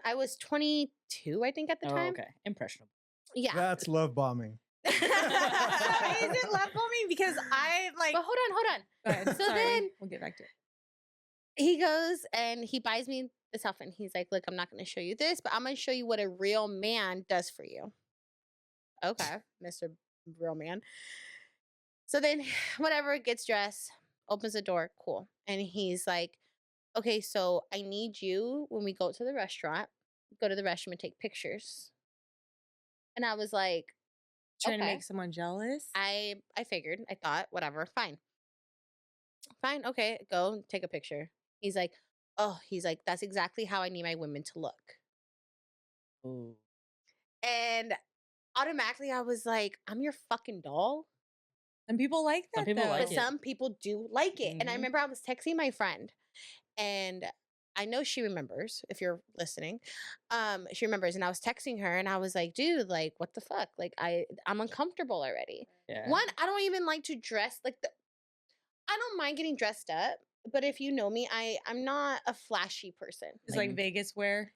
I was 22, I think, at the Oh, time. okay. Impressionable. Yeah. That's love bombing. So is it love bombing? Because I like. But hold on. Go ahead. So Sorry. then- we'll get back to it. He goes and he buys me this outfit. And he's like, look, I'm not going to show you this, but I'm going to show you what a real man does for you. Okay, Mr. Real Man. So then, whatever, gets dressed, opens the door, cool. And he's like, okay, so I need you when we go to the restaurant, go to the restroom and take pictures. And I was like, Trying to okay. make someone jealous. I figured, I thought, whatever, fine. Fine, okay, go take a picture. He's like, that's exactly how I need my women to look. Ooh. And automatically I was like, I'm your fucking doll. Some people like that. Some people though. like But it. some people do like it. And I Mhm. remember I was texting my friend, and I know she remembers if you're listening. She remembers, and I was texting her, and I was like, dude, like, what the fuck? Like, I'm uncomfortable already. Yeah. One, I don't even like to dress I don't mind getting dressed up, but if you know me, I'm not a flashy person. It's like Vegas wear,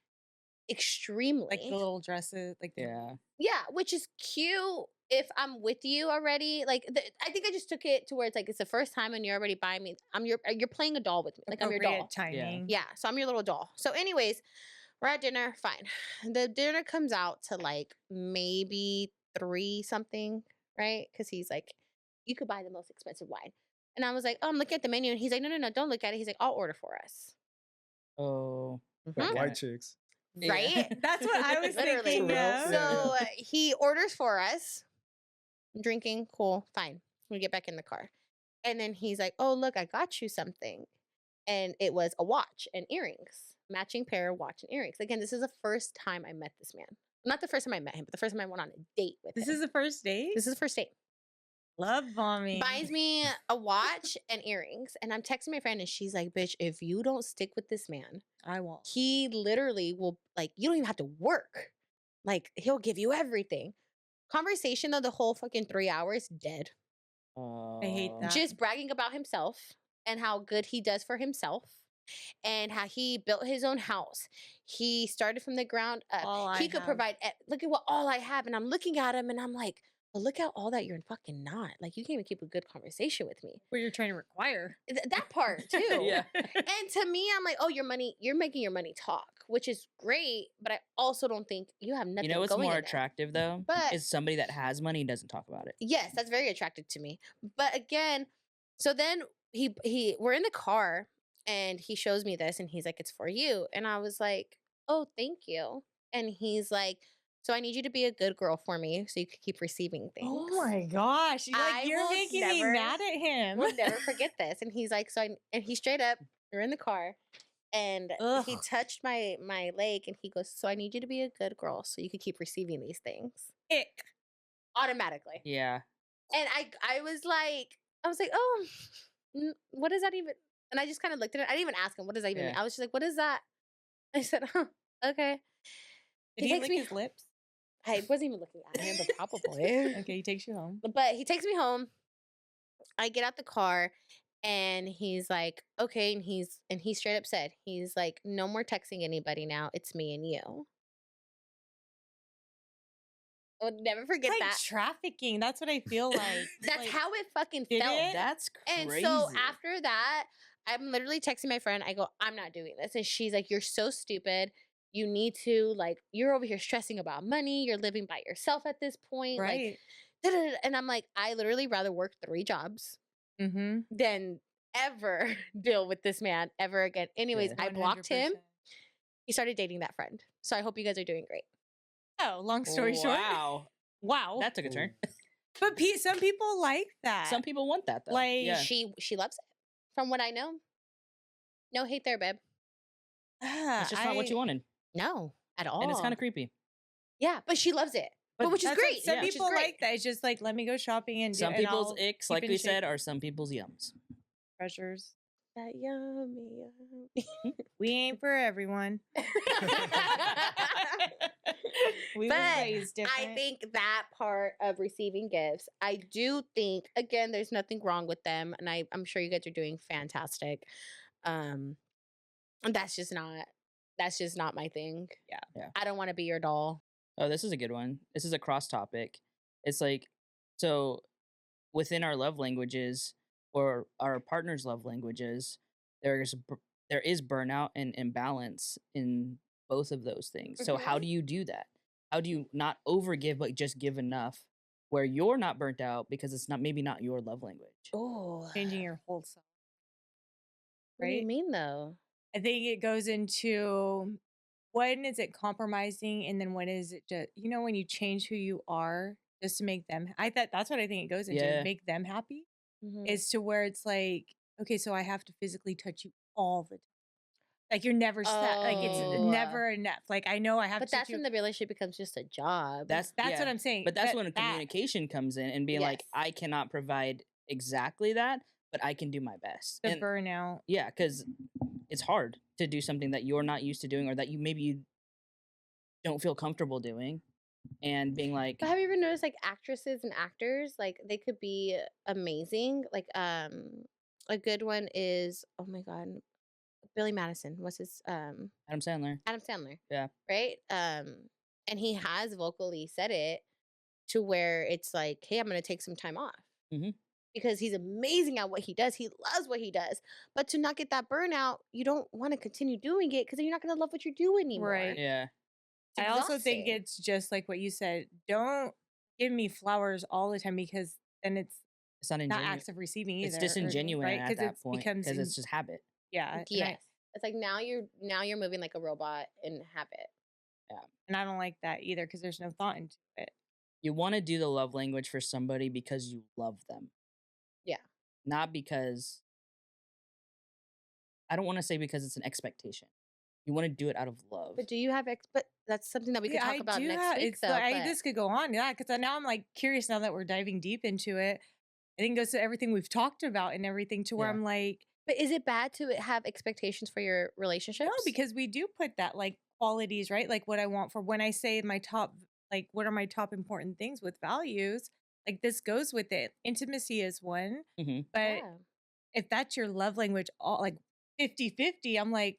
Extremely. like the little dresses, like the- Yeah. Yeah, which is cute if I'm with you already. Like, I think I just took it to where it's the first time and you're already buying me. You're playing a doll with me. Like, I'm your doll. appropriate timing. Yeah, so I'm your little doll. So, anyways, we're at dinner. Fine. The dinner comes out to like maybe 3 something, right? Because he's like, you could buy the most expensive wine. And I was like, oh, I'm looking at the menu. And he's like, no, don't look at it. He's like, I'll order for us. Oh. Mhm. White chicks. Yeah. Right? That's what I was Literally. thinking. Yeah. So he orders for us. Drinking, cool, fine. We get back in the car. And then he's like, oh, look, I got you something. And it was a watch and earrings. Matching pair of watch and earrings. Again, this is the first time I met this man. Not the first time I met him, but the first time I went on a date with This him. is the first date. This is the first date. Love bombing. Buys me a watch and earrings. And I'm texting my friend and she's like, bitch, if you don't stick with this man, I won't. he literally will, like, you don't even have to work. Like, he'll give you everything. Conversation though, the whole fucking 3 hours, dead. I hate that. Just bragging about himself and how good he does for himself and how he built his own house. He started from the ground up. All I He could have. provide, look at what all I have. And I'm looking at him and I'm like, well, look at all that you're fucking not. Like, you can't even keep a good conversation with me. What you're trying to require. That part too. Yeah. And to me, I'm like, oh, you're making your money talk, which is great. But I also don't think you have nothing You know what's going more in there. attractive though? But- is somebody that has money and doesn't talk about it. Yes, that's very attractive to me. But again, so then we're in the car and he shows me this and he's like, it's for you. And I was like, oh, thank you. And he's like, so I need you to be a good girl for me so you can keep receiving things. Oh my gosh. I You're will making me never- mad at him. We'll never forget this. And he's like, and he straight up, we're in the car and he Ugh. touched my leg and he goes, so I need you to be a good girl so you can keep receiving these things Ick. automatically. Yeah. And I was like, oh, what is that even? And I just kind of looked at it. I didn't even ask him, what does that even mean? Yeah. I was just like, what is that? I said, okay. Did He he takes lick me- his lips? I wasn't even looking at him, but probably. Okay, he takes you home. But he takes me home. I get out the car and he's like, okay. And he straight up said, he's like, no more texting anybody now. It's me and you. I would never forget It's like that. trafficking. That's what I feel like. That's Like, how it fucking Did felt. it? That's And crazy. so after that, I'm literally texting my friend. I go, I'm not doing this. And she's like, you're so stupid. You need to, like, you're over here stressing about money. You're living by yourself at this point. right. Like, and I'm like, I literally rather work 3 jobs Mm-hmm. than ever deal with this man ever again. Anyways, Yeah. I blocked him. He started dating that friend. So I hope you guys are doing great. Oh, long story short. Wow. Wow. That took a turn. But some people like that. Some people want that though. Like, yeah. She loves it. From what I know. No hate there, babe. It's just not what you wanted. No, at all. And it's kind of creepy. Yeah, but she loves it. but which is That's what great. some Yeah. which is people great. like that. It's just like, let me go shopping and do Some and people's I'll icks, keep like in we shape. said, are some people's yums. Treasures. That yummy. We ain't for everyone. We was But raised I different. think that part of receiving gifts, I do think, again, there's nothing wrong with them, and I'm sure you guys are doing fantastic. And that's just not my thing. Yeah. Yeah. I don't want to be your doll. Oh, this is a good one. This is a cross topic. It's like, so within our love languages or our partner's love languages, there is burnout and imbalance in both of those things. So how Mhm. do you do that? How do you not overgive but just give enough where you're not burnt out because it's maybe not your love language? Oh, Changing your whole self. what do you Right? mean though? I think it goes into when is it compromising and then when is it just when you change who you are just to make them that's what I think it goes into. Yeah. Make them happy. Mhm. Is to where it's like, okay, so I have to physically touch you all the time. Like you're never set. Like it's Oh. never enough. Like I know I have But to touch that's you. when the relationship becomes just a job. That's yeah. what I'm saying. But that's when communication comes in and being like, Yes. I cannot provide exactly that, but I can do my best. the And burnout. yeah, because it's hard to do something that you're not used to doing or that you don't feel comfortable doing, and being like, But have you ever noticed like actresses and actors, like they could be amazing. Like a good one is, oh my god, Billy Madison. What's his Adam Sandler. Adam Sandler. Yeah. Right? And he has vocally said it to where it's like, hey, I'm gonna take some time off. Mhm. Because he's amazing at what he does. He loves what he does. But to not get that burnout, you don't want to continue doing it because then you're not gonna love what you do anymore. Right. Yeah. It's I also think exhausting. it's just like what you said. Don't give me flowers all the time because then it's It's not not ingenuine. acts of receiving either. It's disingenuous right? at Because that it point becomes because it's just habit. yeah. Yes. It's like now you're moving like a robot in habit. And I don't like that either because there's no thought into it. You want to do the love language for somebody because you love them. Yeah. Not because, I don't want to say because it's an expectation. You want to do it out of love. But do you have but that's something that we could talk about next week It's though. But this could go on, yeah. Because now I'm like curious now that we're diving deep into it. I think it goes to everything we've talked about and everything to where Yeah. I'm like, but is it bad to have expectations for your relationships? no, because we do put that like qualities, right? Like what I want for when I say my top, like what are my top important things with values? Like this goes with it. Intimacy is one. Mhm. But Yeah. if that's your love language, all like 50-50, I'm like,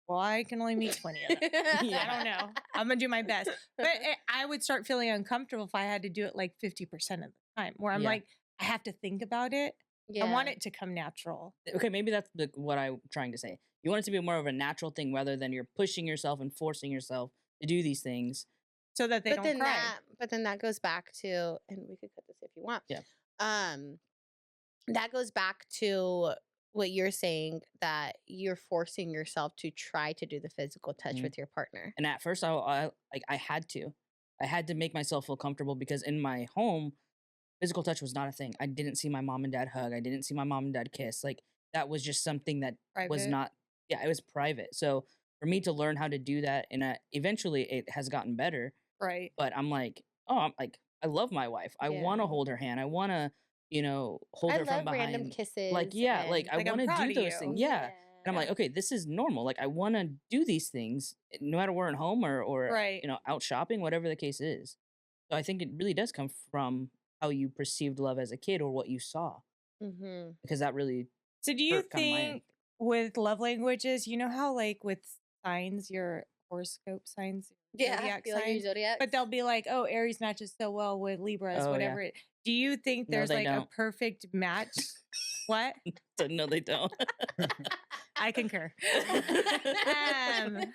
well, I can only meet 20 of them. Yeah. I don't know. I'm going to do my best. But I would start feeling uncomfortable if I had to do it like 50% of the time, where I'm Yeah. like, I have to think about it. Yeah. I want it to come natural. Okay, maybe that's what I'm trying to say. You want it to be more of a natural thing rather than you're pushing yourself and forcing yourself to do these things. So that they But don't then cry. but then that goes back to, and we could cut this if you want. Yeah. That goes back to what you're saying, that you're forcing yourself to try to do the physical touch Mhm. with your partner. And at first, I had to make myself feel comfortable because in my home, physical touch was not a thing. I didn't see my mom and dad hug. I didn't see my mom and dad kiss. Like that was just something that was Private. not. Yeah, it was private. So for me to learn how to do that, and eventually it has gotten better. Right. But I'm like, I love my wife. I Yeah. want to hold her hand. I want to, hold I her from love behind. random kisses. Like, yeah, and- like I Like, I'm want to proud do of those you. things. Yeah. And I'm like, okay, this is normal. Like I want to do these things no matter where at home or Right. out shopping, whatever the case is. So I think it really does come from how you perceived love as a kid or what you saw, Mhm. because that really So do you hurt kinda my think with love languages, you know how like with signs, your horoscope signs, Yeah, zodiac you like your signs, zodiac. but they'll be like, oh, Aries matches so well with Libras, Oh, yeah. whatever. Do you think No, there's they like a don't. perfect match? What? No, they don't. I concur. I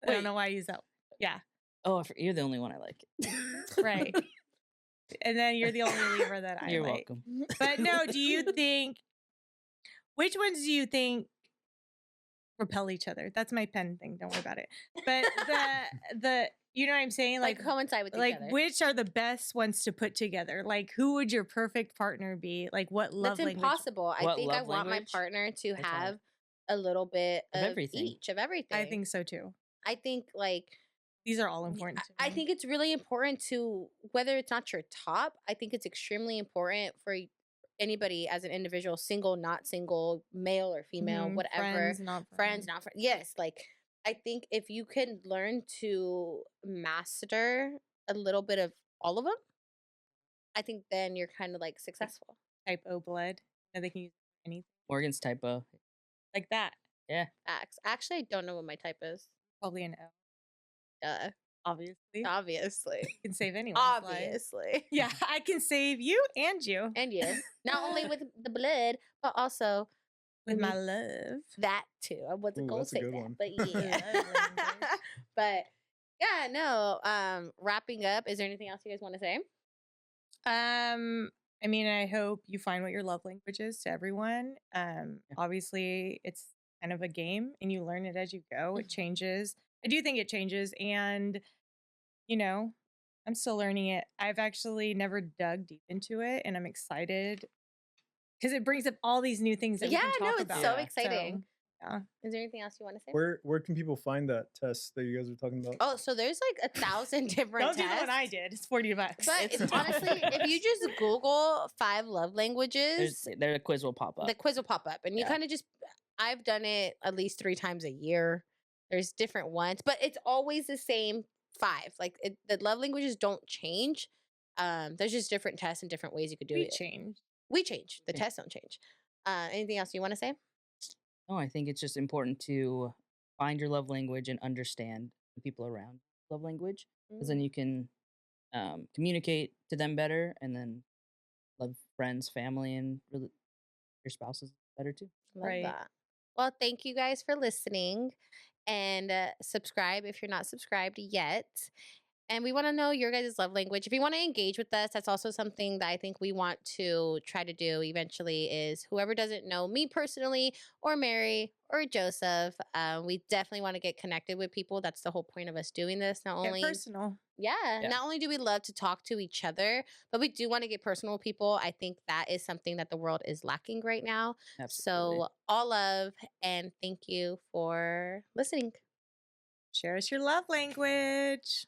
don't know why I use that. Yeah, Oh, you're the only one I like. right. And then you're the only Libra that I You're like. welcome. But no, do you think, which ones do you think repel each other? That's my pen thing. Don't worry about it. But the you know what I'm saying? like coincide with each like other. which are the best ones to put together? Like who would your perfect partner be? Like what love That's language? impossible. I What think I love want my language? partner to That's hard. have a little bit Of of everything. each of everything. I think so too. I think like These are all important to me. I think it's really important to, whether it's not your top, I think it's extremely important for anybody as an individual, single, not single, male or female, Mhm, whatever, friends, not friends, not friends. Yes, like I think if you can learn to master a little bit of all of them, I think then you're kind of like successful. Type O blood. No, they can use anything Morgan's typo. like that. Yeah. Actually, I don't know what my type is. Probably an O. Uh, Obviously, obviously, can save anyone's life. obviously, Yeah, I can save you and you and you. Not only with the blood, but also with my me. love. That too. I wasn't Ooh, gonna that's a say good that, one. but yeah. Love language. But yeah, no. Wrapping up. Is there anything else you guys want to say? I mean, I hope you find what your love language is to everyone. Obviously, it's kind of a game, and you learn it as you go. It changes. I do think it changes, and you know, I'm still learning it. I've actually never dug deep into it, and I'm excited because it brings up all these new things that we Yeah, can no, talk it's about. so Yeah. exciting. Yeah. Is there anything else you want to say? Where can people find that test that you guys were talking about? Oh, so there's like 1,000 different Don't do the tests. one I did. It's $40. But It's honestly, if you just Google 5 love languages, The quiz will pop up. the quiz will pop up, and you Yeah. kind of just. I've done it at least 3 times a year. There's different ones, but it's always the same 5. Like the love languages don't change. There's just different tests and different ways you could do we it. change. We change. The Yeah. tests don't change. Anything else you want to say? No, I think it's just important to find your love language and understand the people around love language, because then you can communicate to them better, and then love friends, family, and really your spouses better too. Love Right. that. Well, thank you guys for listening, and subscribe if you're not subscribed yet. And we want to know your guys' love language. If you want to engage with us, that's also something that I think we want to try to do eventually is whoever doesn't know me personally or Mary or Joseph, we definitely want to get connected with people. That's the whole point of us doing this. Not Get only personal. Yeah, Yeah. not only do we love to talk to each other, but we do want to get personal with people. I think that is something that the world is lacking right now. Absolutely. So all love and thank you for listening. Share us your love language.